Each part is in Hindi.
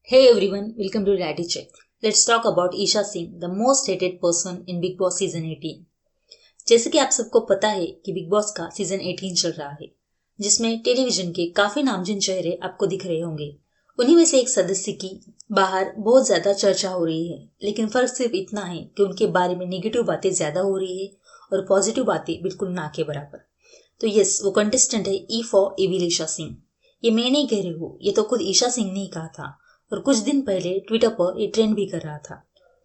Hey everyone, welcome to Reality Check. Let's talk about Isha Singh, the most hated person in Big Boss Season 18. जैसे कि आप सबको पता है कि बिग बॉस का सीजन 18 चल रहा है, जिसमें टेलीविजन के काफी नामचीन चेहरे आपको दिख रहे होंगे। उन्हीं में से एक सदस्य की बाहर बहुत ज्यादा चर्चा हो रही है, लेकिन फर्क सिर्फ इतना है कि उनके बारे में नेगेटिव बातें ज्यादा हो रही है और पॉजिटिव बातें बिल्कुल ना के बराबर। तो यस, वो कंटेस्टेंट है E for evil Isha Singh. ये मैं नहीं कह रही हूँ, ये तो खुद ईशा सिंह ने ही कहा था और कुछ दिन पहले ट्विटर पर ये ट्रेंड भी कर रहा था,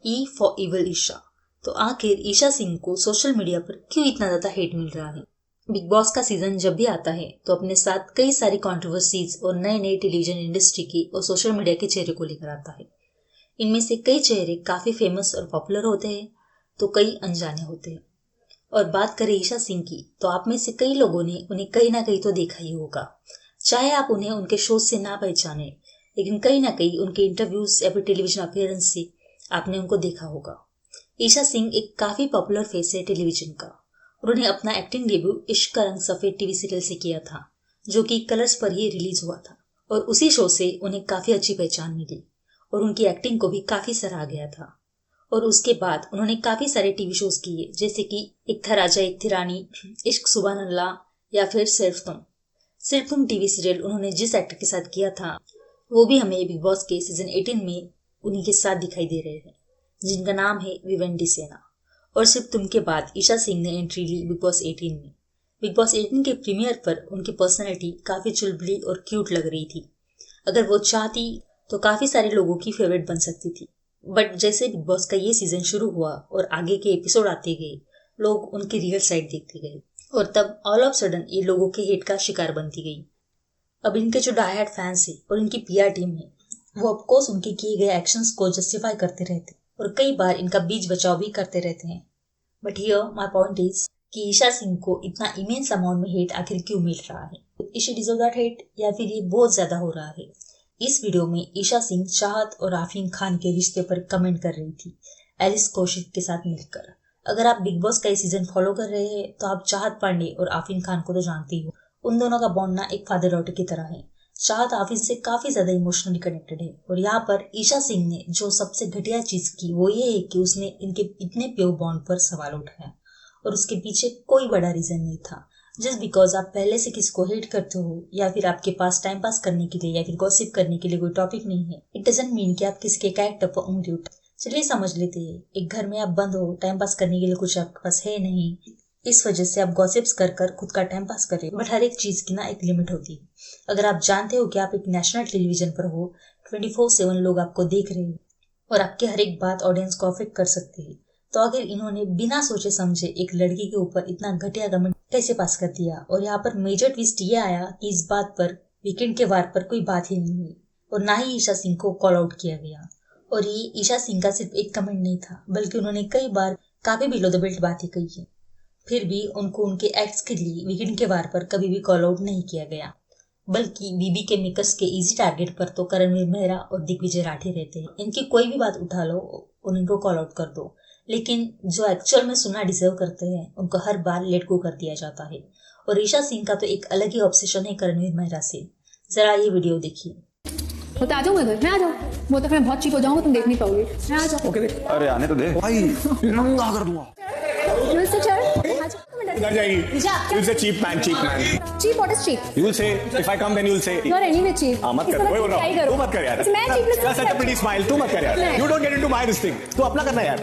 ई फॉर इविल ईशा। तो आखिर ईशा सिंह को सोशल मीडिया पर क्यों इतना ज्यादा हेट मिल रहा है? बिग बॉस का सीजन जब भी आता है तो अपने साथ कई सारी कंट्रोवर्सीज और नए नए टेलीविजन इंडस्ट्री की और सोशल मीडिया के चेहरे को लेकर आता है। इनमें से कई चेहरे काफी फेमस और पॉपुलर होते हैं, तो कई अनजाने होते हैं। और बात करें ईशा सिंह की, तो आप में से कई लोगों ने उन्हें कहीं ना कहीं तो देखा ही होगा। चाहे आप उन्हें उनके शो से ना पहचाने, लेकिन कहीं ना कहीं उनके इंटरव्यूज या फिर टेलीविजन अपीयरेंस से आपने उनको देखा होगा। ईशा सिंह एक काफी पॉपुलर फेस है टेलीविजन का, और उन्हें अपना एक्टिंग डेब्यू इश्क का रंग सफेद टीवी सीरियल से किया था, जो कि कलर्स पर ही रिलीज हुआ था। और उसी शो से उन्हें काफी अच्छी पहचान मिली और उनकी एक्टिंग को भी काफी सराहा गया था। और उसके बाद उन्होंने काफी सारे टीवी शोज किए, जैसे कि एक था राजा एक थी रानी, इश्क सुबहान अल्लाह या फिर सिर्फ तुम टीवी सीरियल उन्होंने जिस एक्टर के साथ किया था, वो भी हमें बिग बॉस के सीजन 18 में उन्हीं के साथ दिखाई दे रहे हैं, जिनका नाम है विवेंटी सेना। और सिर्फ तुम के बाद ईशा सिंह ने एंट्री ली बिग बॉस 18 में। बिग बॉस 18 के प्रीमियर पर उनकी पर्सनैलिटी काफी चुलबुली और क्यूट लग रही थी। अगर वो चाहती तो काफी सारे लोगों की फेवरेट बन सकती थी। बट जैसे बिग बॉस का ये सीजन शुरू हुआ और आगे के एपिसोड आते गए, लोग उनकी रियल साइड देखते गए और तब ऑल ऑफ सडन ये लोगों के हेट का शिकार बनती गई। अब इनके जो डाई हार्ड फैंस है और इनकी पीआर टीम है, वो ऑफकोर्स उनके किए गए एक्शंस को जस्टिफाई करते रहते और कई बार इनका बीच बचाव भी करते रहते हैं। But here my point is कि ईशा सिंह को इतना इमेंस अमाउंट में हेट आखिर क्यों मिल रहा है? Is she deserve that hate, या फिर ये बहुत ज्यादा हो रहा है? इस वीडियो में ईशा सिंह चाहत और आफरीन खान के रिश्ते पर कमेंट कर रही थी, एलिस कौशिक के साथ मिलकर। अगर आप बिग बॉस का ये सीजन फॉलो कर रहे हैं तो आप चाहत पांडे और आफरीन खान को तो जानते ही हो। उन दोनों का बॉन्ड ना एक फादर डॉटर की तरह है। चाहत आफरीन से काफी ज्यादा इमोशनली कनेक्टेड है, और यहाँ पर ईशा सिंह ने जो सबसे घटिया चीज की वो ये है कि उसने इनके इतने प्योर बॉन्ड पर सवाल उठाया, और उसके पीछे कोई बड़ा रीजन नहीं था। जस्ट बिकॉज आप पहले से किसी को हेट करते हो, या फिर आपके पास टाइम पास करने के लिए या फिर गॉसिप करने के लिए कोई टॉपिक नहीं है, इट डजंट मीन कि आप किसी के कैरेक्टर पर उंगली उठा। चलिए समझ लेते हैं, एक घर में आप बंद हो, टाइम पास करने के लिए कुछ आपके पास है नहीं, इस वजह से आप गॉसिप्स कर कर खुद का टाइम पास कर रहे हो। बट हर एक चीज की ना एक लिमिट होती है। अगर आप जानते हो कि आप एक नेशनल टेलीविजन पर हो, 24/7 लोग आपको देख रहे हैं और आपके हर एक बात ऑडियंस को अफेक्ट कर सकती है, तो अगर इन्होंने बिना सोचे समझे एक लड़की के ऊपर इतना घटिया कमेंट कैसे पास कर दिया? और यहाँ पर मेजर ट्विस्ट ये आया कि इस बात पर वीकेंड के वार पर कोई बात ही नहीं हुई और ना ही ईशा सिंह को कॉल आउट किया गया। और ये ईशा सिंह का सिर्फ एक कमेंट नहीं था, बल्कि उन्होंने कई बार काफी बिलो द बेल्ट बातें कही है। फिर भी उनको उनके एक्ट्स के लिए वीकेंड के वार पर कभी भी कॉल आउट नहीं किया गया, बल्कि बीबी के मेकर्स के इजी टारगेट पर तो करणवीर मेहरा और दिग्विजय राठी रहते हैं। इनकी कोई भी बात उठा लो और इनको कॉल आउट कर दो, लेकिन जो एक्चुअल में सुनना डिजर्व करते हैं उनको हर बार लेट गो कर दिया जाता है। और ईशा सिंह का तो एक अलग ही ऑब्सेशन है करणवीर मेहरा से। जरा ये वीडियो देखिए। तो आ जाऊंगा घर, मैं आ जाऊँ। वो तो मैं बहुत चीप हो जाऊंगा, तुम देख नहीं पाओगे। मैं आ जाऊँ। ओके अरे आने तो दे भाई, नंगा कर दूंगा। इधर जाएगी। You'll say cheap man, cheap man. Cheap, what is cheap? You'll say if I come then you'll say. You are anyway cheap. हाँ मत कर, वही बोल रहा हूँ। तू मत कर यार। मैं cheap लग Such a pretty smile, तू मत कर यार। You don't get into my this thing. तू अपना करना यार।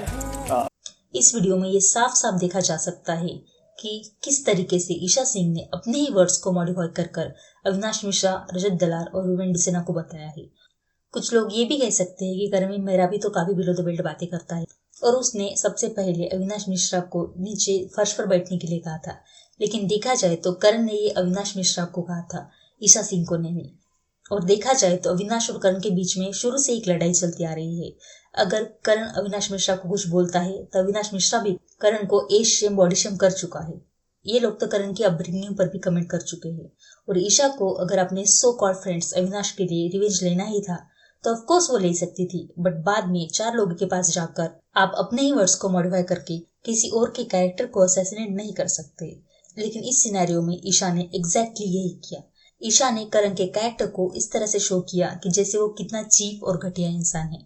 इस वीडियो में ये साफ साफ देखा जा सकता है कि किस तरीके से ईशा सिंह ने अपने ही वर्ड्स को मॉडिफाई कर कर अविनाश मिश्रा, रजत दलाल और विवेंटी सेना को बताया है। कुछ लोग ये भी कह सकते हैं कि करणवीर मेहरा भी तो काफी बिलो द बेल्ट बातें करता है, और उसने सबसे पहले अविनाश मिश्रा को नीचे फर्श पर बैठने के लिए कहा था। लेकिन देखा जाए तो करण ने ये अविनाश मिश्रा को कहा था, ईशा सिंह को नहीं। और देखा जाए तो अविनाश और करण के बीच में शुरू से एक लड़ाई चलती आ रही है। अगर करण अविनाश मिश्रा को कुछ बोलता है तो अविनाश मिश्रा भी करण को एज शेम बॉडी शेम कर चुका है। ये लोग तो करण की अपब्रिंगिंग पर भी कमेंट कर चुके हैं। और ईशा को अगर अपने सो कॉल्ड फ्रेंड्स अविनाश के लिए रिवेंज लेना ही था तो ऑफकोर्स वो ले सकती थी, बट बाद में 4 लोगों के पास जाकर आप अपने ही वर्ड्स को मॉडिफाई करके किसी और के कैरेक्टर को असैसिनेट नहीं कर सकते। लेकिन इस सिनेरियो में ईशा ने एग्जैक्टली यही किया। ईशा ने करण के कैरेक्टर को इस तरह से शो किया कि जैसे वो कितना चीप और घटिया इंसान है,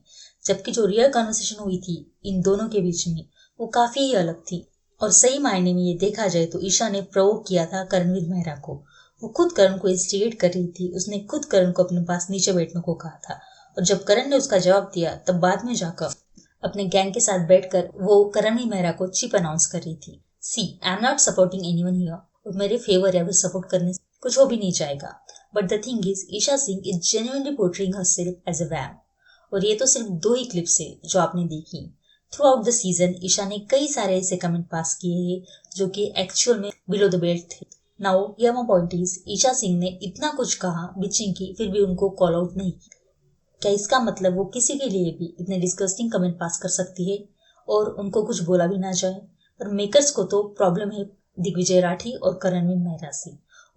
जबकि जो रियल कन्वर्सेशन हुई थी इन दोनों के बीच में वो काफी ही अलग थी। और सही मायने में ये देखा जाए तो ईशा ने प्रोवोक किया था करणवीर मेहरा को। वो खुद करण को इंस्टिगेट कर रही थी। उसने खुद करण को अपने पास नीचे बैठने को कहा था और जब करण ने उसका जवाब दिया तब बाद में जाकर अपने गैंग के साथ बैठकर वो करणवीर मेहरा को चीप अनाउंस कर रही थी। See I am not supporting anyone here, और मेरे फेवर या फिर सपोर्ट करने से कुछ हो भी नहीं जाएगा। But the thing is Isha Singh is genuinely portraying herself as a vamp. और ये तो सिर्फ 2 ही क्लिप्स है जो आपने देखी। Throughout the season Isha ने कई सारे ऐसे कमेंट पास किए हैं जो कि एक्चुअल में बिलो द बेल्ट थे। Now here my point is, Isha Singh ने इतना कुछ कहा, बिचिंग की, फिर भी उनको कॉल आउट नहीं किया। क्या इसका मतलब वो किसी के लिए भी इतने डिस्गस्टिंग कमेंट पास कर सकती है और उनको कुछ बोला भी ना जाए? पर मेकर्स को तो प्रॉब्लम है दिग्विजय राठी और करणवीर मेहरा से।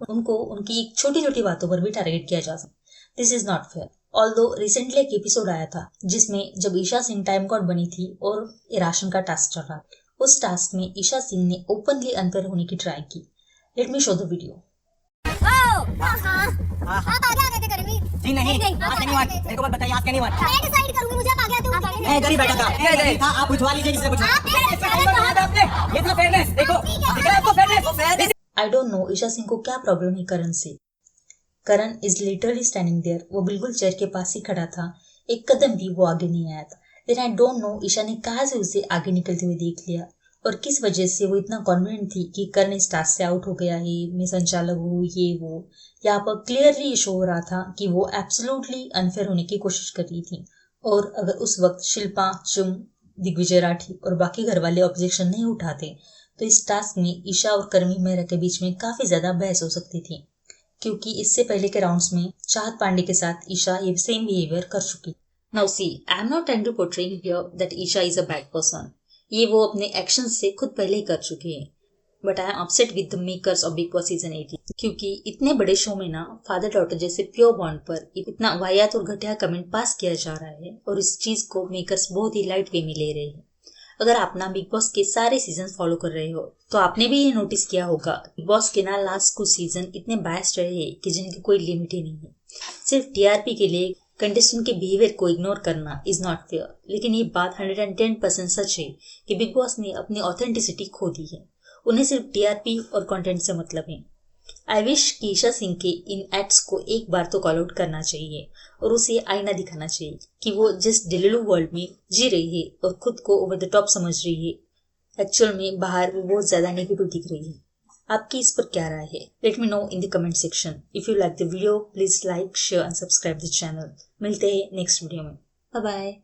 उनको उनकी एक छोटी छोटी बातों पर भी टारगेट किया जा सकता। This is not fair. Although recently एक एपिसोड आया था जिसमें जब ईशा सिंह टाइम गॉड बनी थी और ये राशन का टास्क चल रहा, उस टास्क में ईशा सिंह ने ओपनली अनफेयर होने की ट्राई की। Let me show the video. जी नहीं, आज नहीं हुआ। मेरे को मत बताइए आज क्या नहीं हुआ। मैं डिसाइड करूंगी, मुझे आप आ गया तो मैं इधर ही बैठा था, इधर था, आप पूछवा लीजिए किसी से पूछो। ये तो फेयरनेस देखो, आपको fairness. I don't know Isha Singh को क्या प्रॉब्लम है करण से। Karan is literally standing there. वो बिल्कुल चेयर के पास ही खड़ा था, एक कदम भी वो आगे नहीं आया था। Then I don't know Isha ने कहाँ से उसे आगे निकलते हुए देख लिया और किस वजह से वो इतना कॉन्फिडेंट थी कि करण इस टास्क से आउट हो गया है, मैं संचालक हूँ, ये वो। यहाँ पर क्लियरली शो हो रहा था कि वो एब्सोल्युटली अनफेयर होने की कोशिश कर रही थी। और अगर उस वक्त शिल्पा, चुम, दिग्विजय राठी और बाकी घर वाले ऑब्जेक्शन नहीं उठाते तो इस टास्क में ईशा और करणवीर मेहरा के बीच में काफी ज्यादा बहस हो सकती थी, क्योंकि इससे पहले के राउंड्स में चाहत पांडे के साथ ईशा ये सेम बिहेवियर कर चुकी। Now see, I am not trying to portraying here that Isha is a bad person. ये वो अपने एक्शन से खुद पहले ही कर चुके हैं। But I am upset with the makers of big boss season 18, क्योंकि इतने बड़े शो में ना फादर डॉटर जैसे प्योर बॉन्ड पर इतना वाहियात और घटिया कमेंट पास किया जा रहा है और इस चीज को मेकर्स बहुत ही लाइट वे में ले रहे हैं। अगर आप ना बिग बॉस के सारे सीजन फॉलो कर रहे हो तो आपने भी ये नोटिस किया होगा बिग बॉस के ना लास्ट कुछ सीजन इतने बायस्ड रहे हैं कि जिनकी कोई लिमिट ही नहीं है। सिर्फ टीआरपी के लिए कंटेस्टेंट के बिहेवियर को इग्नोर करना इज नॉट फेयर। लेकिन ये बात 110% सच है कि बिग बॉस ने अपनी ऑथेंटिसिटी खो दी है। उन्हें सिर्फ टीआरपी और कंटेंट से मतलब है। आई विश कि ईशा सिंह के इन एक्ट्स को एक बार तो कॉल आउट करना चाहिए और उसे आईना दिखाना चाहिए कि वो जिस डिलीलू वर्ल्ड में जी रही है और खुद को ओवर द टॉप समझ रही है, एक्चुअल में बाहर वो बहुत ज्यादा नेगेटिव दिख रही है। आपकी इस पर क्या राय है? Let me know in the comment section. If you like the video please like, share and subscribe the channel. मिलते हैं नेक्स्ट वीडियो में। Bye bye.